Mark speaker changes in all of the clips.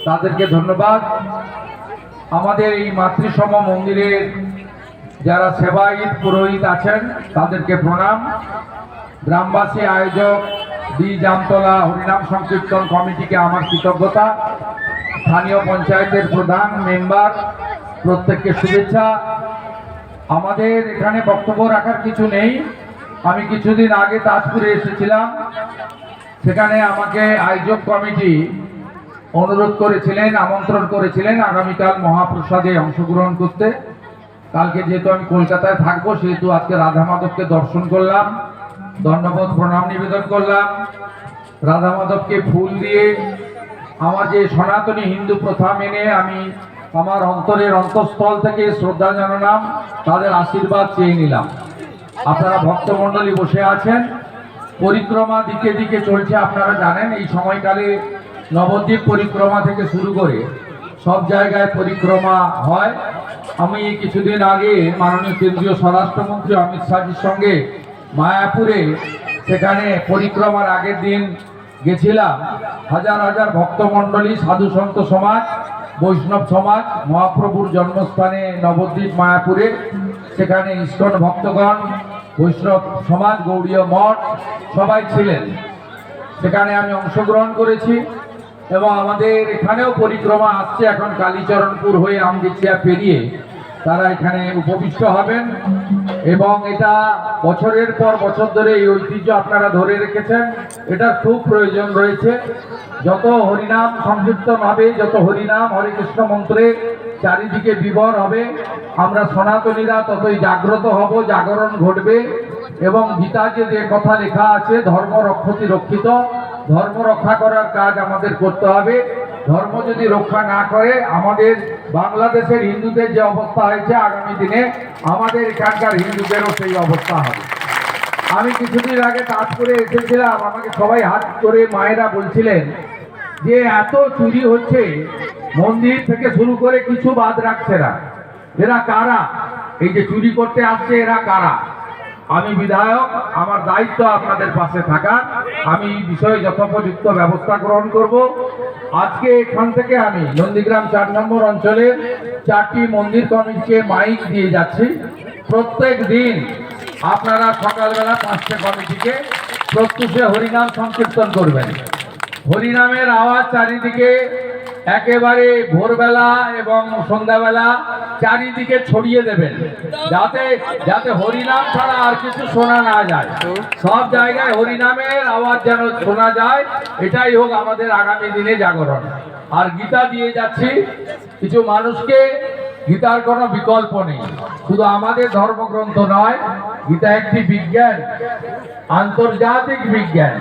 Speaker 1: তাদেরকে ধন্যবাদ। আমাদের এই মাতৃসম মন্দিরের যারা সেবায়িত পুরোহিত আছেন তাদেরকে প্রণাম। গ্রামবাসী, আয়োজক, জামতলা হরিনাম সংকীর্তন কমিটিকে আমার কৃতজ্ঞতা। স্থানীয় পঞ্চায়েতের প্রধান, মেম্বার, প্রত্যেককে শুভেচ্ছা। আমাদের এখানে বক্তব্য রাখার কিছু নেই। আমি কিছুদিন আগে তাজপুরে এসেছিলাম, সেখানে আমাকে আয়োজক কমিটি অনুরোধ করেছিলেন, আমন্ত্রণ করেছিলেন আগামীকাল মহাপ্রসাদে অংশগ্রহণ করতে। কালকে যেহেতু আমি কলকাতায় থাকবো, সেহেতু আজকে রাধা মাধবকে দর্শন করলাম, ধন্যবাদ প্রণাম নিবেদন করলাম। রাধা মাধবকে ফুল দিয়ে আমার যে সনাতনী হিন্দু প্রথা মেনে আমি আমার অন্তরের অন্তঃস্থল থেকে শ্রদ্ধা জানালাম, তাদের আশীর্বাদ চেয়ে নিলাম। আপনারা ভক্তমণ্ডলী বসে আছেন, পরিক্রমা দিকে দিকে চলছে। আপনারা জানেন এই সময়কালে নবদ্বীপ পরিক্রমা থেকে শুরু করে সব জায়গায় পরিক্রমা হয়। আমি কিছুদিন আগে মাননীয় কেন্দ্রীয় স্বরাষ্ট্রমন্ত্রী অমিত শাহজির সঙ্গে মায়াপুরে, সেখানে পরিক্রমার আগের দিন গেছিলাম। হাজার হাজার ভক্তমণ্ডলী, সাধু সন্ত সমাজ, বৈষ্ণব সমাজ মহাপ্রভুর জন্মস্থানে নবদ্বীপ মায়াপুরে, সেখানে ইস্কন ভক্তগণ, বৈষ্ণব সমাজ, গৌড়ীয় মঠ সবাই ছিলেন। সেখানে আমি অংশগ্রহণ করেছি এবং আমাদের এখানেও পরিক্রমা আসছে। এখন কালীচরণপুর হয়ে আমদিচিয়া পেরিয়ে তারা এখানে উপবিষ্ট হবেন এবং এটা বছরের পর বছর ধরে এই ঐতিহ্য আপনারা ধরে রেখেছেন। এটা খুব প্রয়োজন রয়েছে। যত হরিনাম সংকীর্তন হবে, যত হরিনাম হরে কৃষ্ণ মন্ত্রে চারিদিকে বিবর হবে, আমরা সনাতনীরা ততই জাগ্রত হব, জাগরণ ঘটবে। এবং গীতাতে যে কথা লেখা আছে, ধর্ম রক্ষতি রক্ষিত, ধর্ম রক্ষা করার কাজ আমাদের করতে হবে। ধর্ম যদি রক্ষা না করে, আমাদের বাংলাদেশের হিন্দুদের যে অবস্থা হয়েছে, আগামী দিনে আমাদের এখানকার হিন্দুদেরও সেই অবস্থা হবে। আমি কিছুদিন আগে তাজপুরে এসেছিলাম, আমাকে সবাই হাত করে মায়েরা বলছিলেন যে এত চুরি হচ্ছে, মন্দির থেকে শুরু করে কিছু বাদ রাখছে না। এরা কারা? এই যে চুরি করতে আসছে, এরা কারা? আমি বিধায়ক, আমার দায়িত্ব আপনাদের পাশে থাকা। আমি এই বিষয়ে যথোপযুক্ত ব্যবস্থা গ্রহণ করব। আজকে এখান থেকে আমি নন্দীগ্রাম 4 নম্বর অঞ্চলের 4টি মন্দির কমিটিকে মাইক দিয়ে যাচ্ছি। প্রত্যেক দিন আপনারা সকালবেলা 5টে কমিটিকে প্রত্যুষে হরিনাম সংকীর্তন করবেন। হরিনামের আওয়াজ চারিদিকে একেবারে ভোরবেলা এবং সন্ধ্যাবেলা চারিদিকে ছড়িয়ে দেবেন, যাতে যাতে হরিনাম ছাড়া আর কিছু শোনা না যায়। সব জায়গায় হরিনামের আওয়াজ যেন শোনা যায়। এটাই হোক আমাদের আগামী দিনে জাগরণ। আর গীতা দিয়ে যাচ্ছি কিছু মানুষকে। গীতার কোনো বিকল্প নেই, শুধু আমাদের ধর্মগ্রন্থ নয়, গীতা একটি বিজ্ঞান, আন্তর্জাতিক বিজ্ঞান।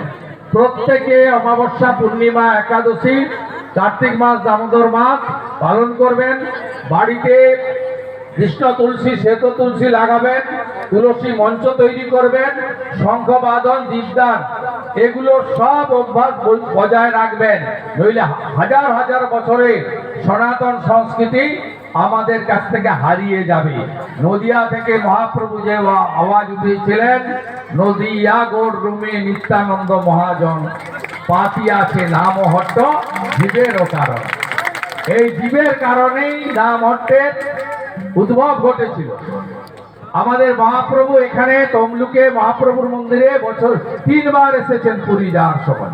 Speaker 1: প্রত্যেকে অমাবস্যা, পূর্ণিমা, একাদশী, কার্তিক মাস, দামোদর মাস পালন করবেন। বাড়িতে কৃষ্ণ তুলসী, শ্বেত তুলসী লাগাবেন, তুলসী মঞ্চ তৈরি করবেন, শঙ্খ বাদন, দীপদান, এগুলো সব অভ্যাস বজায় রাখবেন। নইলে হাজার হাজার বছরে সনাতন সংস্কৃতি আমাদের কাছ থেকে হারিয়ে যাবে। নদিয়া থেকে মহাপ্রভু যে আওয়াজ উঠিয়েছিলেন, নদিয়া গোড় রুমে নিত্যানন্দ মহাজন, পাতি আছে নাম হট্ট জীবেরও কারণ। এই জীবের কারণেই নাম হট্টের উদ্ভব ঘটেছিল। আমাদের মহাপ্রভু এখানে তমলুকে মহাপ্রভুর মন্দিরে বছর 3 বার এসেছেন পুরী যাওয়ার সময়।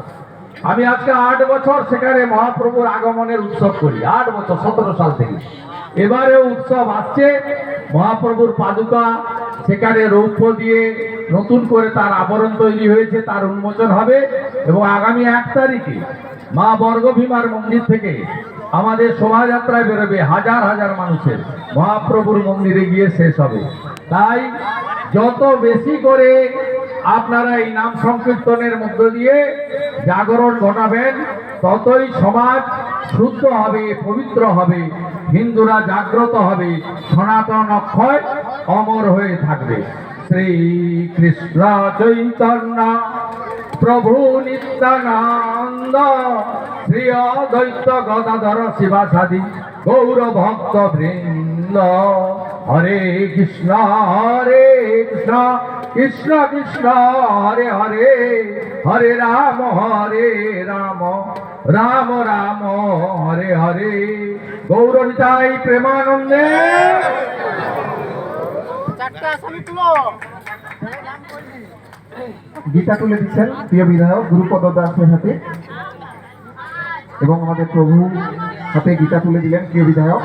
Speaker 1: আমি আজকে 8 বছর সেখানে মহাপ্রভুর আগমনের উৎসব করি, 8 বছর, 17 সাল থেকে। এবারেও উৎসব আসছে। মহাপ্রভুর পাদুকা সেখানে রৌপ্য দিয়ে নতুন করে তার আবরণ তৈরি হয়েছে, তার উন্মোচন হবে। এবং আগামী 1 তারিখে মা বর্গভীমার মন্দির থেকে আমাদের শোভাযাত্রায় বেরোবে হাজার হাজার মানুষের, মহাপ্রভুর মন্দিরে গিয়ে শেষ হবে। তাই যত বেশি করে আপনারা এই নাম সংকীর্তনের মধ্য দিয়ে জাগরণ ঘটাবেন, ততই সমাজ শুদ্ধ হবে, পবিত্র হবে, হিন্দুরা জাগ্রত হবে, সনাতন অক্ষয় অমর হয়ে থাকবে। শ্রীকৃষ্ণ চৈতন্য প্রভু নিত্যানন্দ, শ্রী অদ্বৈত গদাধর শিবাসাদি গৌর ভক্ত বৃন্দ। হরে কৃষ্ণ কৃষ্ণ কৃষ্ণ হরে হরে, হরে রাম রাম রাম হরে হরে গৌর নিতাই প্রেমানন্দে।
Speaker 2: গীতা তুলে দিচ্ছেন প্রিয় বিধায়ক গুরুপদ দাসের হাতে, এবং আমাদের প্রভু হাতে গীতা তুলে দিলেন প্রিয় বিধায়ক।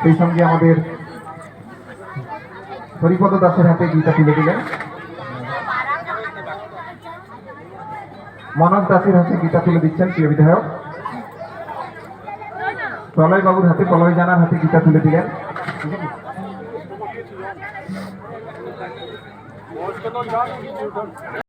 Speaker 2: সেই সঙ্গে আমাদের হরিপদ দাসের হাতে গীতা তুলে দিলেন, মনোজ দাসের হাতে গীতা তুলে দিচ্ছেন প্রিয় বিধায়ক। প্রলয় বাবুর হাতে, প্রলয় জানার হাতে গীতা তুলে দিলেন।